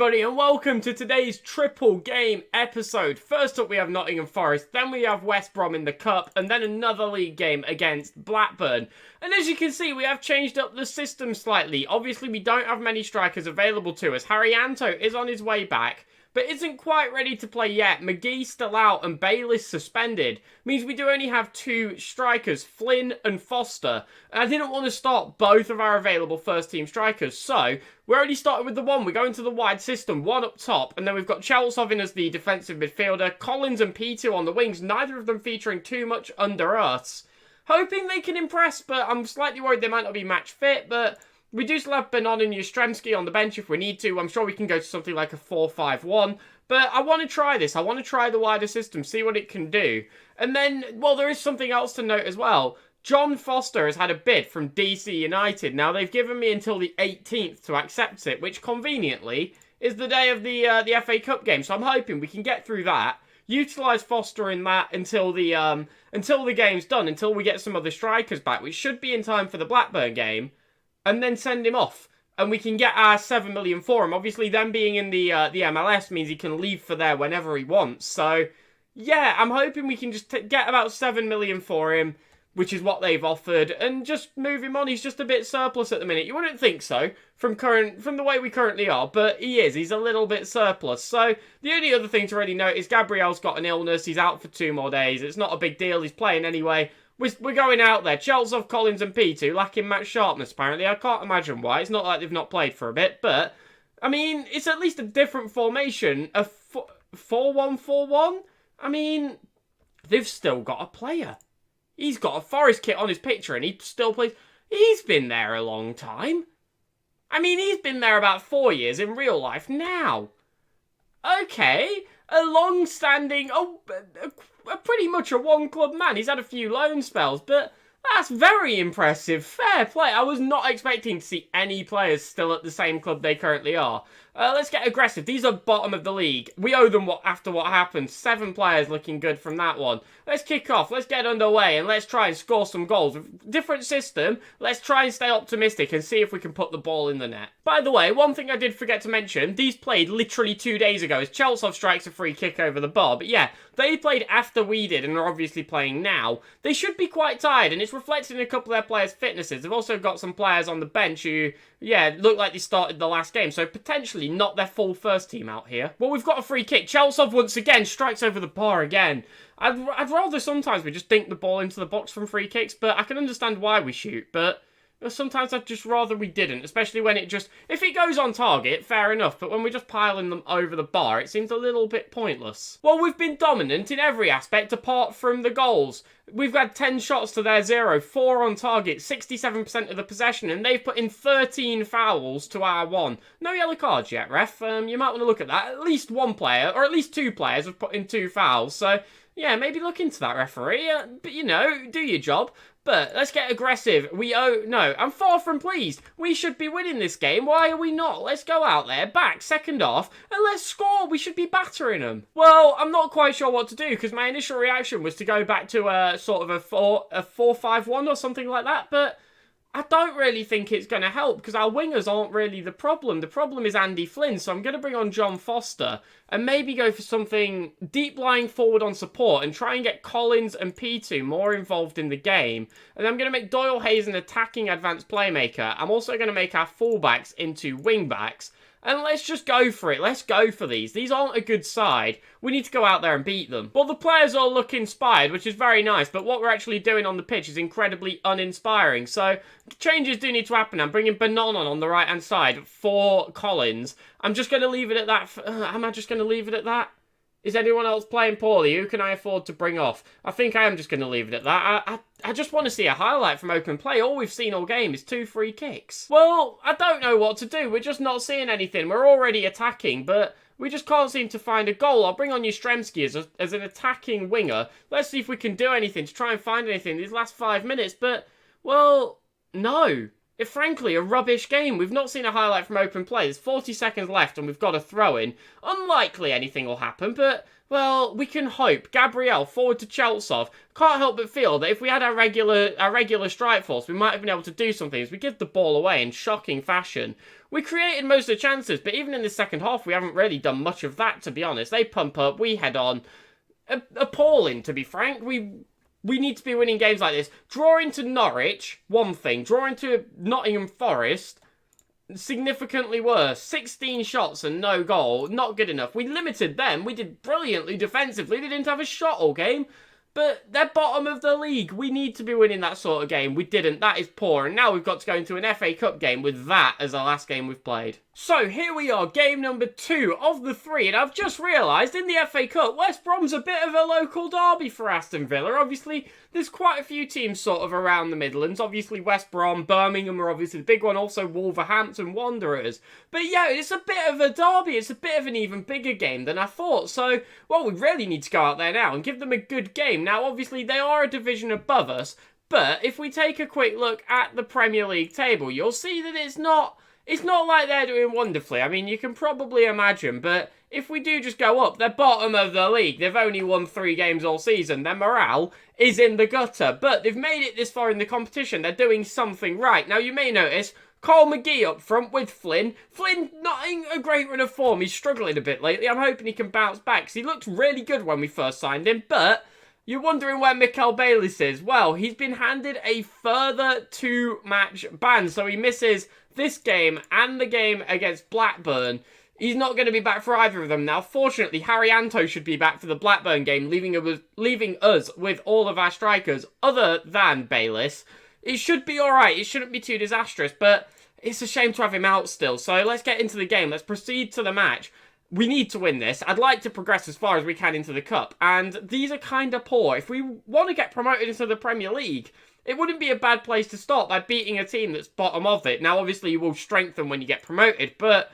everybody, and welcome to today's triple game episode. First up we have Nottingham Forest, then we have West Brom in the Cup, and then another league game against Blackburn. And as you can see, we have changed up the system slightly. Obviously we don't have many strikers available to us. Harry Anto is on his way back, but isn't quite ready to play yet. McGee's still out and Bailey's suspended. Means we do only have two strikers, Flynn and Foster. And I didn't want to start both of our available first team strikers, so we already started with the one. We go into the wide system, one up top, and then we've got Chelsov in as the defensive midfielder, Collins and P2 on the wings, neither of them featuring too much under us. Hoping they can impress, but I'm slightly worried they might not be match fit, but we do still have Benon and Jastrzemski on the bench if we need to. I'm sure we can go to something like a 4-5-1. But I want to try this. I want to try the wider system, see what it can do. And then, well, there is something else to note as well. John Foster has had a bid from DC United. Now, they've given me until the 18th to accept it, which conveniently is the day of the FA Cup game. So I'm hoping we can get through that, utilise Foster in that until the game's done, until we get some other strikers back, which should be in time for the Blackburn game. And then send him off. And we can get our 7 million for him. Obviously, them being in the MLS means he can leave for there whenever he wants. So, yeah, I'm hoping we can just get about 7 million for him, which is what they've offered, and just move him on. He's just a bit surplus at the minute. You wouldn't think so from the way we currently are, but he is. He's a little bit surplus. So, the only other thing to really note is Gabriel's got an illness. He's out for 2 more days. It's not a big deal. He's playing anyway. We're going out there. Chelsov, Collins and P2 lacking match sharpness, apparently. I can't imagine why. It's not like they've not played for a bit, but, I mean, it's at least a different formation. A 4-1-4-1? I mean, they've still got a player. He's got a Forest kit on his picture and he still plays. He's been there a long time. I mean, he's been there about 4 years in real life now. Okay, a long-standing, pretty much a one-club man. He's had a few loan spells, but that's very impressive. Fair play. I was not expecting to see any players still at the same club they currently are. Let's get aggressive. These are bottom of the league. We owe them after what happened. 7 players looking good from that one. Let's kick off. Let's get underway and let's try and score some goals. Different system. Let's try and stay optimistic and see if we can put the ball in the net. By the way, one thing I did forget to mention, these played literally 2 days ago as Chelsov strikes a free kick over the bar. But yeah, they played after we did and are obviously playing now. They should be quite tired and it's reflected in a couple of their players' fitnesses. They've also got some players on the bench who, yeah, look like they started the last game. So potentially not their full first team out here. Well, we've got a free kick. Chelsov once again strikes over the bar again. I'd rather sometimes we just dink the ball into the box from free kicks, but I can understand why we shoot, but sometimes I'd just rather we didn't, especially when if it goes on target, fair enough, but when we're just piling them over the bar, it seems a little bit pointless. Well, we've been dominant in every aspect apart from the goals. We've had 10 shots to their 0, 4 on target, 67% of the possession, and they've put in 13 fouls to our 1. No yellow cards yet, ref. You might want to look at that. At least one player, or at least 2 players have put in 2 fouls, so yeah, maybe look into that, referee. But, you know, do your job. But let's get aggressive. No, I'm far from pleased. We should be winning this game. Why are we not? Let's go out there, back, second half, and let's score. We should be battering them. Well, I'm not quite sure what to do because my initial reaction was to go back to a sort of a 4-5-1 or something like that, but I don't really think it's going to help because our wingers aren't really the problem. The problem is Andy Flynn, so I'm going to bring on John Foster and maybe go for something deep lying forward on support and try and get Collins and P2 more involved in the game. And I'm going to make Doyle Hayes an attacking advanced playmaker. I'm also going to make our fullbacks into wingbacks. And let's just go for it. Let's go for these. These aren't a good side. We need to go out there and beat them. Well, the players all look inspired, which is very nice. But what we're actually doing on the pitch is incredibly uninspiring. So, changes do need to happen. I'm bringing Benon on the right-hand side for Collins. I'm just going to leave it at that. Am I just going to leave it at that? Is anyone else playing poorly? Who can I afford to bring off? I think I am just going to leave it at that. I just want to see a highlight from open play. All we've seen all game is 2 free kicks. Well, I don't know what to do. We're just not seeing anything. We're already attacking, but we just can't seem to find a goal. I'll bring on Jastrzemski as an attacking winger. Let's see if we can do anything to try and find anything these last 5 minutes. But, well, no. frankly, a rubbish game. We've not seen a highlight from open play. There's 40 seconds left and we've got a throw-in. Unlikely anything will happen, but, well, we can hope. Gabriel, forward to Cheltsov. Can't help but feel that if we had our regular strike force, we might have been able to do something as we give the ball away in shocking fashion. We created most of the chances, but even in the second half, we haven't really done much of that, to be honest. They pump up, we head on. Appalling, to be frank. We need to be winning games like this. Drawing to Norwich, one thing. Drawing to Nottingham Forest, significantly worse. 16 shots and no goal. Not good enough. We limited them. We did brilliantly defensively. They didn't have a shot all game. But they're bottom of the league. We need to be winning that sort of game. We didn't. That is poor. And now we've got to go into an FA Cup game with that as our last game we've played. So here we are, game number 2 of the 3. And I've just realised in the FA Cup, West Brom's a bit of a local derby for Aston Villa. Obviously, there's quite a few teams sort of around the Midlands. Obviously, West Brom, Birmingham are obviously the big one. Also, Wolverhampton Wanderers. But yeah, it's a bit of a derby. It's a bit of an even bigger game than I thought. So, well, we really need to go out there now and give them a good game. Now, obviously, they are a division above us. But if we take a quick look at the Premier League table, you'll see that it's not like they're doing wonderfully. I mean, you can probably imagine, but if we do just go up, they're bottom of the league. They've only won 3 games all season. Their morale is in the gutter, but they've made it this far in the competition. They're doing something right. Now, you may notice Cole McGee up front with Flynn. Flynn, not in a great run of form. He's struggling a bit lately. I'm hoping he can bounce back, because he looked really good when we first signed him, but you're wondering where Mikel Bayliss is. Well, he's been handed a further 2-match ban, so he misses this game and the game against Blackburn. He's not going to be back for either of them now. Fortunately, Harry Anto should be back for the Blackburn game, leaving us with all of our strikers other than Bayliss. It should be alright. It shouldn't be too disastrous, but it's a shame to have him out still. So let's get into the game. Let's proceed to the match. We need to win this. I'd like to progress as far as we can into the Cup. And these are kind of poor. If we want to get promoted into the Premier League, it wouldn't be a bad place to start by beating a team that's bottom of it. Now, obviously, you will strengthen when you get promoted, but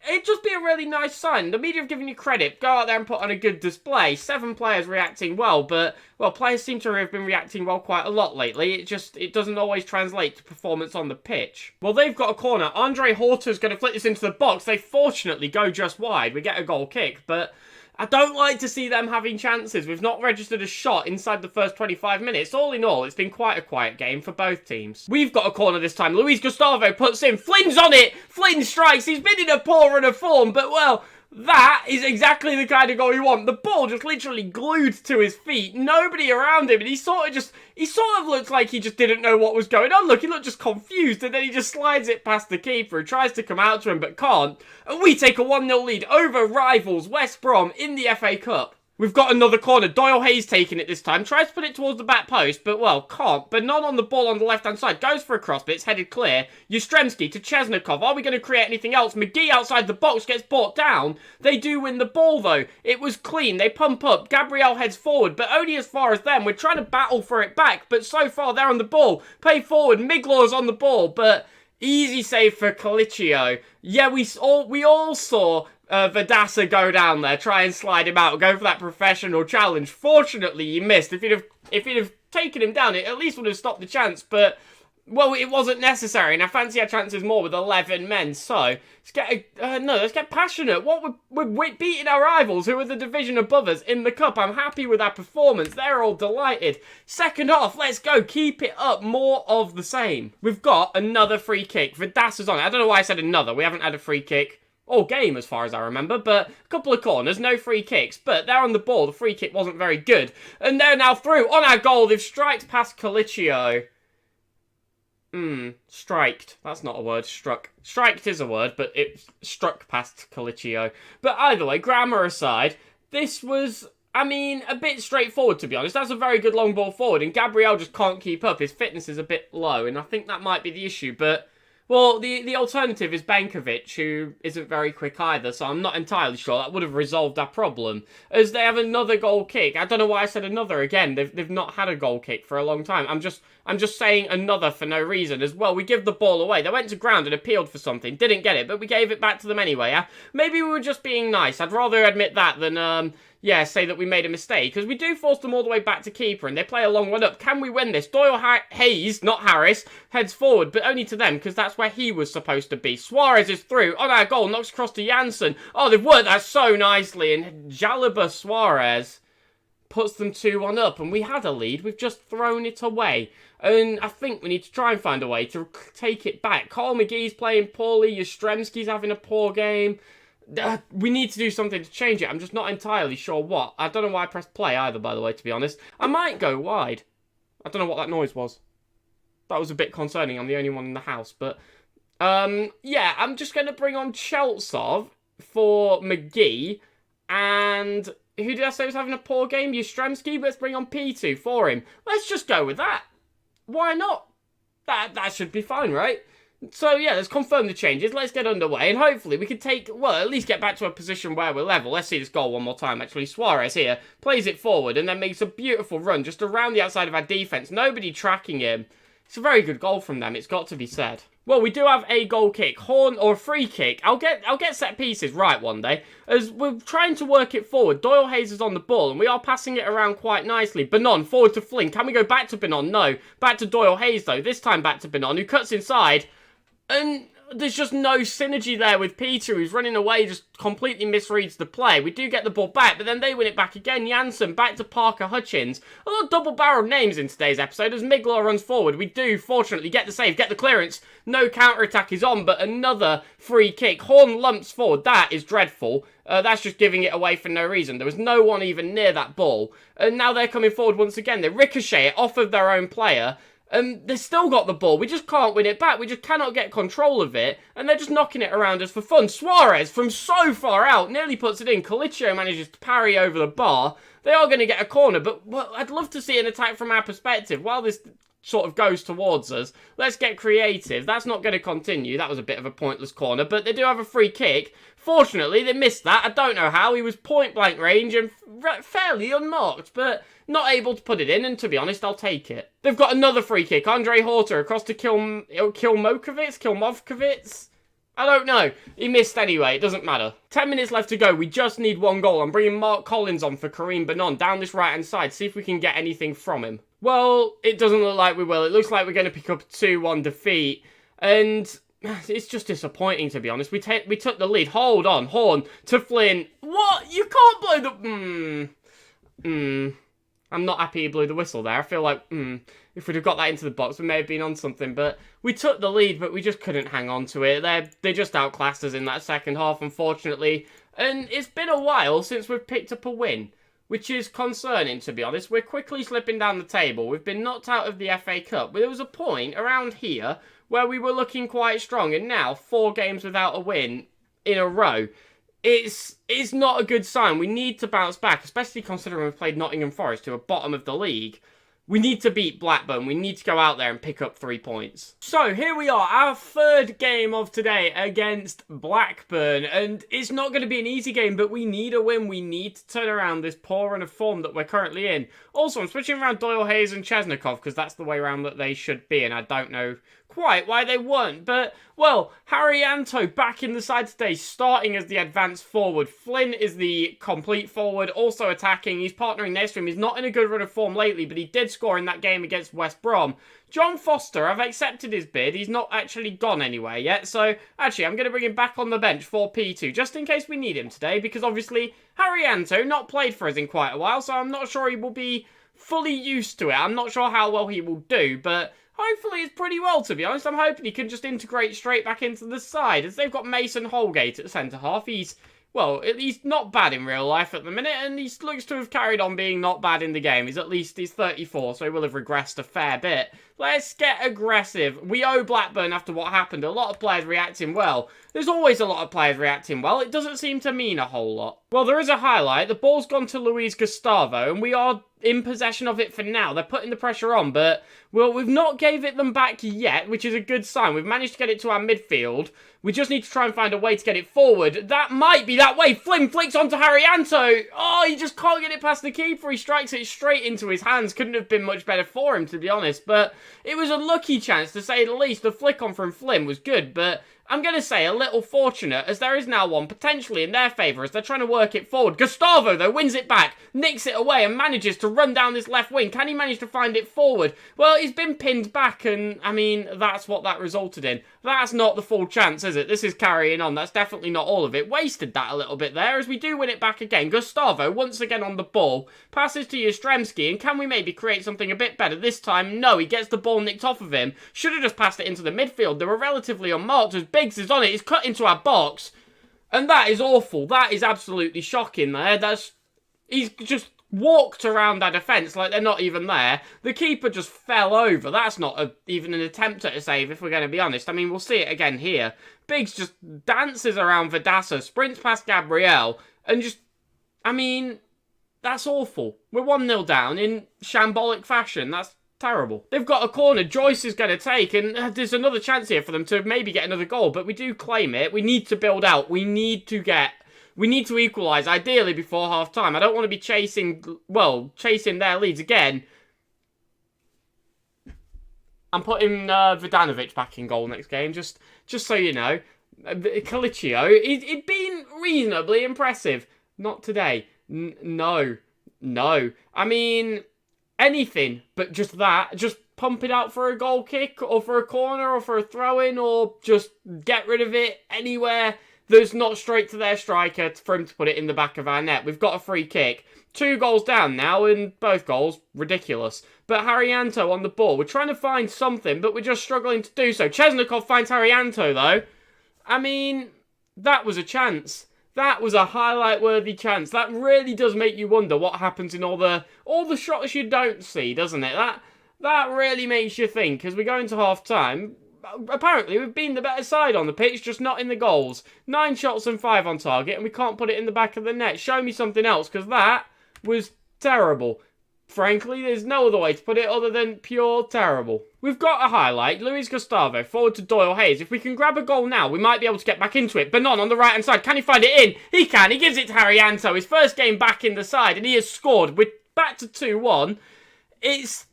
it'd just be a really nice sign. The media have given you credit. Go out there and put on a good display. 7 players reacting well, but, well, players seem to have been reacting well quite a lot lately. It doesn't always translate to performance on the pitch. Well, they've got a corner. Andre Horta's going to flick this into the box. They fortunately go just wide. We get a goal kick, but I don't like to see them having chances. We've not registered a shot inside the first 25 minutes. All in all, it's been quite a quiet game for both teams. We've got a corner this time. Luis Gustavo puts in. Flynn's on it. Flynn strikes. He's been in a poor run of form, but, well, that is exactly the kind of goal you want. The ball just literally glued to his feet. Nobody around him, and he sort of looked like he just didn't know what was going on. Look, he looked just confused, and then he just slides it past the keeper, who tries to come out to him, but can't. And we take a 1-0 lead over rivals West Brom in the FA Cup. We've got another corner. Doyle Hayes taking it this time. Tries to put it towards the back post, but, well, can't. But not on the ball on the left-hand side. Goes for a cross, but it's headed clear. Yastrzemski to Chesnikov. Are we going to create anything else? McGee outside the box gets brought down. They do win the ball, though. It was clean. They pump up. Gabriel heads forward, but only as far as them. We're trying to battle for it back, but so far they're on the ball. Play forward. Miglor's on the ball, but easy save for Colicchio. Yeah, we all saw Verdassa go down there, try and slide him out, go for that professional challenge. Fortunately, he missed. If he'd have taken him down, it at least would have stopped the chance, but, well, it wasn't necessary, and I fancy our chances more with 11 men, so let's get passionate. We're beating our rivals, who are the division above us, in the Cup. I'm happy with our performance. They're all delighted. Second half, let's go. Keep it up. More of the same. We've got another free kick. Verdassa's on it. I don't know why I said another. We haven't had a free kick all game, as far as I remember, but a couple of corners, no free kicks, but they're on the ball. The free kick wasn't very good, and they're now through on our goal. They've striked past Colicchio. Striked. That's not a word. Struck. Striked is a word, but it struck past Colicchio. But either way, grammar aside, this was, I mean, a bit straightforward, to be honest. That's a very good long ball forward, and Gabriel just can't keep up. His fitness is a bit low, and I think that might be the issue, but, well, the alternative is Benkovic, who isn't very quick either, so I'm not entirely sure that would have resolved our problem, as they have another goal kick. I don't know why I said another again. They've not had a goal kick for a long time. I'm just saying another for no reason as well. We give the ball away. They went to ground and appealed for something, didn't get it, but we gave it back to them anyway. Maybe we were just being nice. I'd rather admit that than yeah, say that we made a mistake, because we do force them all the way back to keeper, and they play a long one up. Can we win this? Doyle Hayes, not Harris, heads forward, but only to them, because that's where he was supposed to be. Suarez is through, on our goal, knocks across to Janssen. Oh, they've worked that so nicely, and Jalaba Suarez puts them 2-1 up, and we had a lead. We've just thrown it away, and I think we need to try and find a way to take it back. Carl McGee's playing poorly. Yastrzemski's having a poor game. We need to do something to change it. I'm just not entirely sure what. I don't know why I pressed play either, by the way, to be honest. I might go wide. I don't know what that noise was. That was a bit concerning. I'm the only one in the house, but yeah, I'm just going to bring on Cheltsov for McGee, and who did I say was having a poor game? Yastrzemski. Let's bring on P2 for him. Let's just go with that. Why not? That should be fine, right? So, yeah, let's confirm the changes. Let's get underway, and hopefully we can take, well, at least get back to a position where we're level. Let's see this goal one more time, actually. Suarez here plays it forward and then makes a beautiful run just around the outside of our defence. Nobody tracking him. It's a very good goal from them, it's got to be said. Well, we do have a goal kick, horn or a free kick. I'll get set pieces right one day, as we're trying to work it forward. Doyle Hayes is on the ball, and we are passing it around quite nicely. Benon, forward to Flynn. Can we go back to Benon? No. Back to Doyle Hayes, though. This time back to Benon, who cuts inside. And there's just no synergy there with Peter, who's running away, just completely misreads the play. We do get the ball back, but then they win it back again. Janssen back to Parker Hutchins. A lot of double-barreled names in today's episode. As Miglar runs forward, we do, fortunately, get the save, get the clearance. No counter-attack is on, but another free kick. Horn lumps forward. That is dreadful. That's just giving it away for no reason. There was no one even near that ball. And now they're coming forward once again. They ricochet it off of their own player. They've still got the ball. We just can't win it back. We just cannot get control of it. And they're just knocking it around us for fun. Suarez, from so far out, nearly puts it in. Colicchio manages to parry over the bar. They are going to get a corner, but well, I'd love to see an attack from our perspective. While this sort of goes towards us, let's get creative. That's not going to continue. That was a bit of a pointless corner, but they do have a free kick. Fortunately, they missed that. I don't know how. He was point-blank range and fairly unmarked, but not able to put it in, and to be honest, I'll take it. They've got another free kick. Andre Horter across to Kilmovkovitz? I don't know. He missed anyway. It doesn't matter. 10 minutes left to go. We just need one goal. I'm bringing Mark Collins on for Kareem Benon down this right-hand side. See if we can get anything from him. Well, it doesn't look like we will. It looks like we're going to pick up a 2-1 defeat, and it's just disappointing, to be honest. We took the lead. Hold on. Horn to Flynn. What? You can't blow the... I'm not happy he blew the whistle there. I feel like, if we'd have got that into the box, we may have been on something. But we took the lead, but we just couldn't hang on to it. They just outclassed us in that second half, unfortunately. And it's been a while since we've picked up a win, which is concerning, to be honest. We're quickly slipping down the table. We've been knocked out of the FA Cup. But there was a point around here where we were looking quite strong. And now, 4 games without a win in a row. It's not a good sign. We need to bounce back, especially considering we've played Nottingham Forest, who are bottom of the league. We need to beat Blackburn. We need to go out there and pick up 3 points. So here we are, our third game of today against Blackburn. And it's not going to be an easy game, but we need a win. We need to turn around this poor run of form that we're currently in. Also, I'm switching around Doyle Hayes and Chesnikov because that's the way around that they should be. And I don't know quite why they weren't. But, well, Haryanto back in the side today, starting as the advanced forward. Flynn is the complete forward, also attacking. He's partnering next to him. He's not in a good run of form lately, but he did score in that game against West Brom. John Foster, I've accepted his bid. He's not actually gone anywhere yet. So, actually, I'm going to bring him back on the bench for P2, just in case we need him today, because obviously, Haryanto not played for us in quite a while, so I'm not sure he will be fully used to it. I'm not sure how well he will do, but hopefully it's pretty well, to be honest. I'm hoping he can just integrate straight back into the side, as they've got Mason Holgate at centre-half. He's not bad in real life at the minute, and he looks to have carried on being not bad in the game. He's 34, so he will have regressed a fair bit. Let's get aggressive. We owe Blackburn after what happened. A lot of players reacting well. There's always a lot of players reacting well. It doesn't seem to mean a whole lot. Well, there is a highlight. The ball's gone to Luis Gustavo, and we are in possession of it for now. They're putting the pressure on, but, well, we've not gave it them back yet, which is a good sign. We've managed to get it to our midfield. We just need to try and find a way to get it forward. That might be that way. Flynn flicks onto Haryanto. Oh, he just can't get it past the keeper. He strikes it straight into his hands. Couldn't have been much better for him, to be honest. But it was a lucky chance, to say the least. The flick on from Flynn was good, but I'm going to say a little fortunate, as there is now one potentially in their favour as they're trying to work it forward. Gustavo, though, wins it back, nicks it away and manages to run down this left wing. Can he manage to find it forward? Well, he's been pinned back and, I mean, that's what that resulted in. That's not the full chance, is it? This is carrying on. That's definitely not all of it. Wasted that a little bit there as we do win it back again. Gustavo, once again on the ball, passes to Jastrzemski, and can we maybe create something a bit better this time? No, he gets the ball nicked off of him. Should have just passed it into the midfield. They were relatively unmarked as Biggs is on it. He's cut into our box. And that is awful. That is absolutely shocking there. He's just walked around our defence like they're not even there. The keeper just fell over. That's not even an attempt at a save, if we're going to be honest. I mean, we'll see it again here. Biggs just dances around Vidasa, sprints past Gabriel, and just, I mean, that's awful. We're 1-0 down in shambolic fashion. That's terrible. They've got a corner Joyce is going to take, and there's another chance here for them to maybe get another goal, but we do claim it. We need to build out. We need to equalise, ideally before half-time. I don't want to be chasing their leads again. I'm putting Vidanovic back in goal next game, just so you know. Colicchio, he'd been reasonably impressive. Not today. No. I mean, anything but just that. Just pump it out for a goal kick, or for a corner, or for a throw-in, or just get rid of it anywhere that's not straight to their striker for him to put it in the back of our net. We've got a free kick. 2 goals down now, and both goals ridiculous. But Haryanto on the ball. We're trying to find something, but we're just struggling to do so. Chesnikov finds Haryanto, though. I mean, that was a chance. That was a highlight-worthy chance. That really does make you wonder what happens in all the shots you don't see, doesn't it? That really makes you think. As we go into half-time, apparently we've been the better side on the pitch, just not in the goals. 9 shots and 5 on target, and we can't put it in the back of the net. Show me something else, because that was terrible. Frankly, there's no other way to put it other than pure terrible. We've got a highlight. Luis Gustavo forward to Doyle Hayes. If we can grab a goal now, we might be able to get back into it. Benon on the right-hand side. Can he find it in? He can. He gives it to Haryanto. His first game back in the side, and he has scored. We're back to 2-1. It's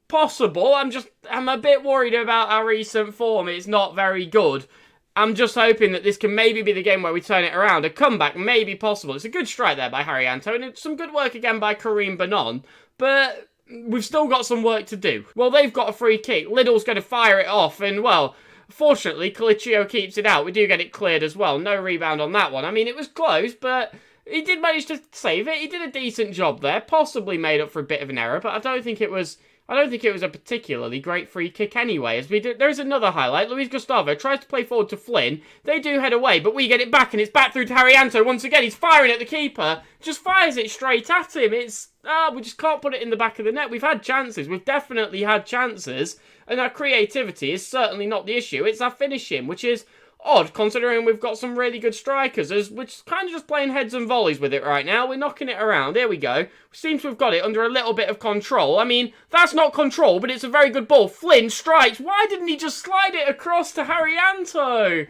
possible. I'm a bit worried about our recent form. It's not very good. I'm just hoping that this can maybe be the game where we turn it around. A comeback may be possible. It's a good strike there by Haryanto, and it's some good work again by Karim Benon. But we've still got some work to do. Well, they've got a free kick. Liddell's going to fire it off. And, well, fortunately, Colicchio keeps it out. We do get it cleared as well. No rebound on that one. I mean, it was close, but he did manage to save it. He did a decent job there. Possibly made up for a bit of an error, but I don't think it was a particularly great free kick anyway. There's another highlight. Luis Gustavo tries to play forward to Flynn. They do head away, but we get it back, and it's back through to Haryanto once again. He's firing at the keeper. Just fires it straight at him. We just can't put it in the back of the net. We've had chances. We've definitely had chances, and our creativity is certainly not the issue. It's our finishing, which is odd, considering we've got some really good strikers, we're kind of just playing heads and volleys with it right now. We're knocking it around. Here we go. Seems to have got it under a little bit of control. I mean, that's not control, but it's a very good ball. Flynn strikes. Why didn't he just slide it across to Haryanto?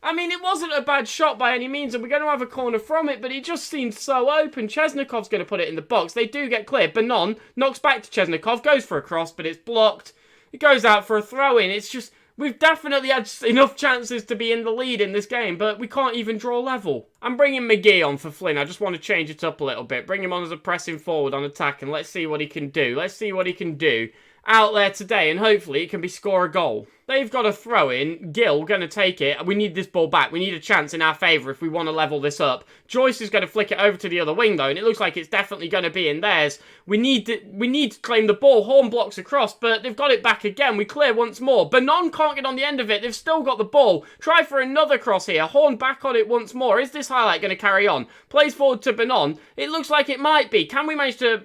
I mean, it wasn't a bad shot by any means, and we're going to have a corner from it, but it just seemed so open. Chesnikov's going to put it in the box. They do get clear. Benon knocks back to Chesnikov, goes for a cross, but it's blocked. It goes out for a throw-in. It's just, we've definitely had enough chances to be in the lead in this game, but we can't even draw level. I'm bringing McGee on for Flynn. I just want to change it up a little bit. Bring him on as a pressing forward on attack, and let's see what he can do. Let's see what he can do out there today, and hopefully it can be score a goal. They've got a throw-in. Gill going to take it. We need this ball back. We need a chance in our favour if we want to level this up. Joyce is going to flick it over to the other wing, though, and it looks like it's definitely going to be in theirs. We need to claim the ball. Horn blocks across, but they've got it back again. We clear once more. Benon can't get on the end of it. They've still got the ball. Try for another cross here. Horn back on it once more. Is this highlight going to carry on? Plays forward to Benon. It looks like it might be. Can we manage to...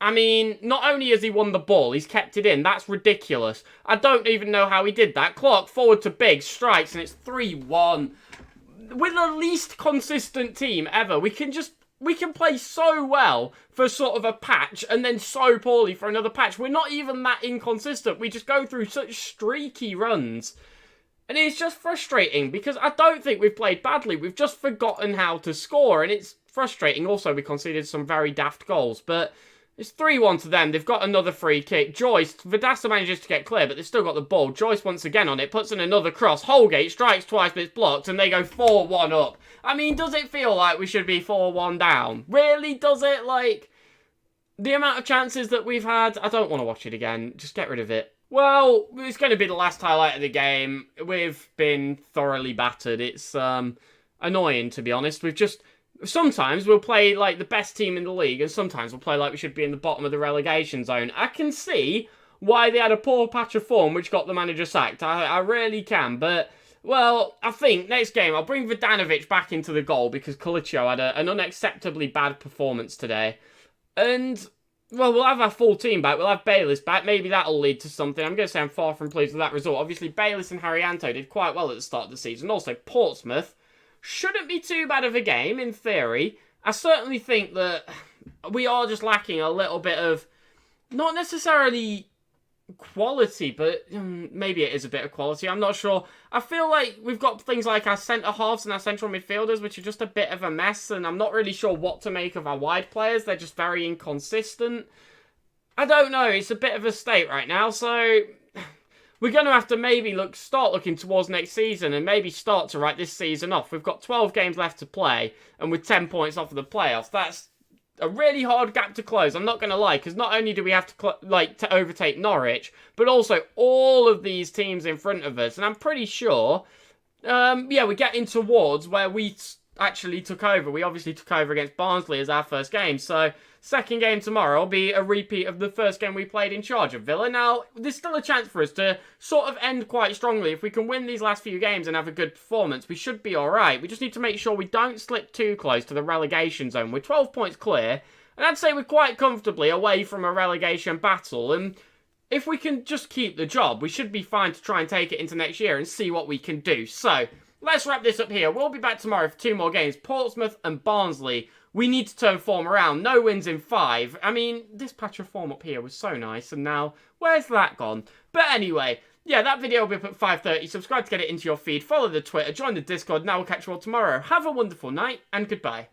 I mean, not only has he won the ball, he's kept it in. That's ridiculous. I don't even know how he did that. Clark forward to Biggs, strikes, and it's 3-1. We're the least consistent team ever. We can play so well for sort of a patch and then so poorly for another patch. We're not even that inconsistent. We just go through such streaky runs. And it's just frustrating because I don't think we've played badly. We've just forgotten how to score, and it's frustrating. Also, we conceded some very daft goals, but It's 3-1 to them. They've got another free kick. Joyce, Vidasa manages to get clear, but they've still got the ball. Joyce once again on it, puts in another cross. Holgate strikes twice, but it's blocked, and they go 4-1 up. I mean, does it feel like we should be 4-1 down? Really, does it? Like, the amount of chances that we've had, I don't want to watch it again. Just get rid of it. Well, it's going to be the last highlight of the game. We've been thoroughly battered. It's annoying, to be honest. Sometimes we'll play like the best team in the league, and sometimes we'll play like we should be in the bottom of the relegation zone. I can see why they had a poor patch of form which got the manager sacked. I really can, but, well, I think next game I'll bring Vidanovic back into the goal because Colicchio had an unacceptably bad performance today. And, well, we'll have our full team back. We'll have Bayliss back. Maybe that'll lead to something. I'm going to say I'm far from pleased with that result. Obviously, Bayliss and Haryanto did quite well at the start of the season. Also, Portsmouth shouldn't be too bad of a game, in theory. I certainly think that we are just lacking a little bit of, not necessarily quality, but maybe it is a bit of quality. I'm not sure. I feel like we've got things like our centre-halves and our central midfielders, which are just a bit of a mess, and I'm not really sure what to make of our wide players. They're just very inconsistent. I don't know. It's a bit of a state right now, so we're going to have to maybe start looking towards next season and maybe start to write this season off. We've got 12 games left to play, and with 10 points off of the playoffs, that's a really hard gap to close. I'm not going to lie, because not only do we have to overtake Norwich, but also all of these teams in front of us. And I'm pretty sure, we're getting towards where we actually took over. We obviously took over against Barnsley as our first game, so second game tomorrow will be a repeat of the first game we played in charge of Villa. Now, there's still a chance for us to sort of end quite strongly. If we can win these last few games and have a good performance, we should be alright. We just need to make sure we don't slip too close to the relegation zone. We're 12 points clear, and I'd say we're quite comfortably away from a relegation battle, and if we can just keep the job, we should be fine to try and take it into next year and see what we can do. So, let's wrap this up here. We'll be back tomorrow for 2 more games, Portsmouth and Barnsley. We need to turn form around. No wins in 5. I mean, this patch of form up here was so nice, and now, where's that gone? But anyway, yeah, that video will be up at 5:30. Subscribe to get it into your feed. Follow the Twitter. Join the Discord. Now we'll catch you all tomorrow. Have a wonderful night, and goodbye.